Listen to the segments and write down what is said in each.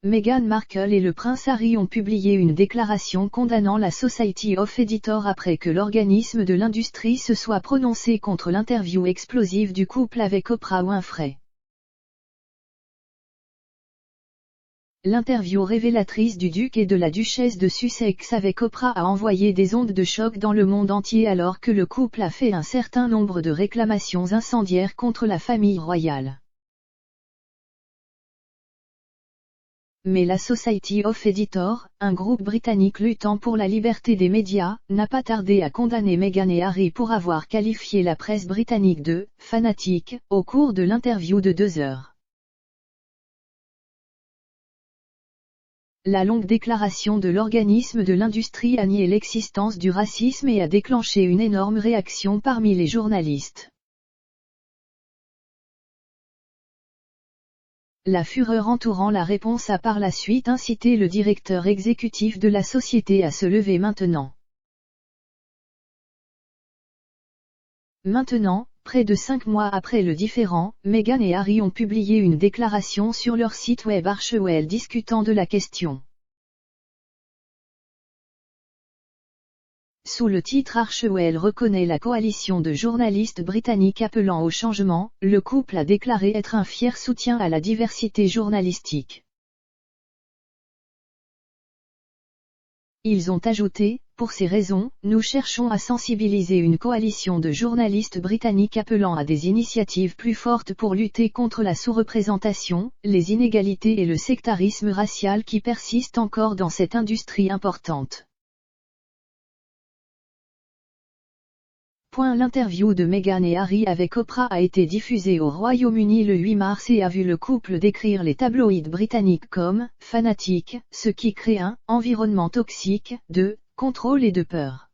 Meghan Markle et le prince Harry ont publié une déclaration condamnant la Society of Editors après que l'organisme de l'industrie se soit prononcé contre l'interview explosive du couple avec Oprah Winfrey. L'interview révélatrice du duc et de la duchesse de Sussex avec Oprah a envoyé des ondes de choc dans le monde entier alors que le couple a fait un certain nombre de réclamations incendiaires contre la famille royale. Mais la Society of Editors, un groupe britannique luttant pour la liberté des médias, n'a pas tardé à condamner Meghan et Harry pour avoir qualifié la presse britannique de « fanatique » au cours de l'interview de 2 heures. La longue déclaration de l'organisme de l'industrie a nié l'existence du racisme et a déclenché une énorme réaction parmi les journalistes. La fureur entourant la réponse a par la suite incité le directeur exécutif de la société à se lever maintenant. Maintenant, près de 5 mois après le différend, Meghan et Harry ont publié une déclaration sur leur site web Archewell discutant de la question. Sous le titre Archewell reconnaît la coalition de journalistes britanniques appelant au changement, le couple a déclaré être un fier soutien à la diversité journalistique. Ils ont ajouté, pour ces raisons, nous cherchons à sensibiliser une coalition de journalistes britanniques appelant à des initiatives plus fortes pour lutter contre la sous-représentation, les inégalités et le sectarisme racial qui persistent encore dans cette industrie importante. L'interview de Meghan et Harry avec Oprah a été diffusée au Royaume-Uni le 8 mars et a vu le couple décrire les tabloïds britanniques comme « fanatiques », ce qui crée un « environnement toxique » de « contrôle et de peur ».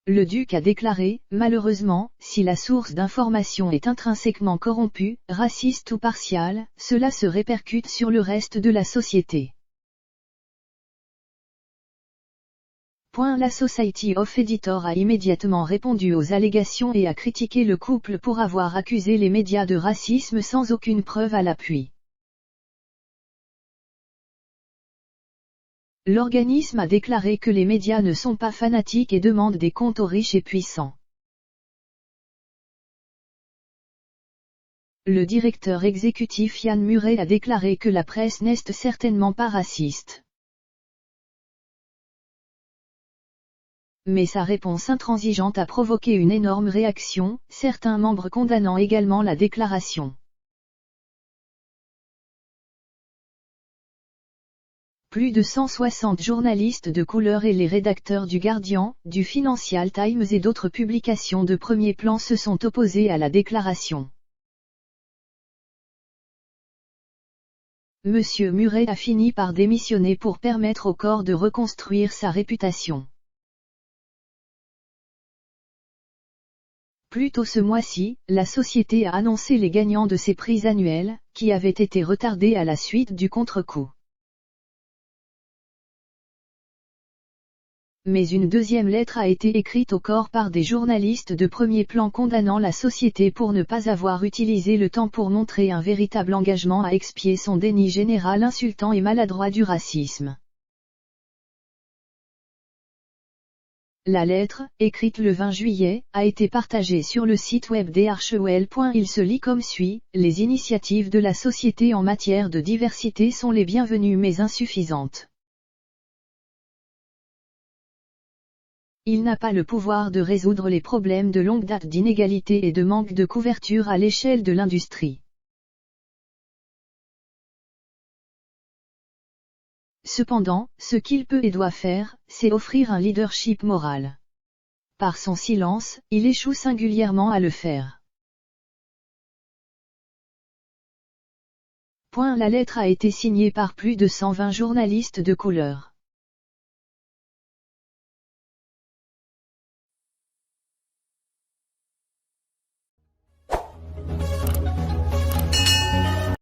Le duc a déclaré « Malheureusement, si la source d'information est intrinsèquement corrompue, raciste ou partiale, cela se répercute sur le reste de la société. » La Society of Editors a immédiatement répondu aux allégations et a critiqué le couple pour avoir accusé les médias de racisme sans aucune preuve à l'appui. L'organisme a déclaré que les médias ne sont pas fanatiques et demandent des comptes aux riches et puissants. Le directeur exécutif Ian Murray a déclaré que la presse n'est certainement pas raciste. Mais sa réponse intransigeante a provoqué une énorme réaction, certains membres condamnant également la déclaration. Plus de 160 journalistes de couleur et les rédacteurs du Guardian, du Financial Times et d'autres publications de premier plan se sont opposés à la déclaration. Monsieur Murray a fini par démissionner pour permettre au corps de reconstruire sa réputation. Plus tôt ce mois-ci, la société a annoncé les gagnants de ses prix annuels, qui avaient été retardés à la suite du contre-coup. Mais une deuxième lettre a été écrite au corps par des journalistes de premier plan condamnant la société pour ne pas avoir utilisé le temps pour montrer un véritable engagement à expier son déni général insultant et maladroit du racisme. La lettre, écrite le 20 juillet, a été partagée sur le site web d'Archewell. Il se lit comme suit: les initiatives de la société en matière de diversité sont les bienvenues mais insuffisantes. Il n'a pas le pouvoir de résoudre les problèmes de longue date d'inégalité et de manque de couverture à l'échelle de l'industrie. Cependant, ce qu'il peut et doit faire, c'est offrir un leadership moral. Par son silence, il échoue singulièrement à le faire. La lettre a été signée par plus de 120 journalistes de couleur.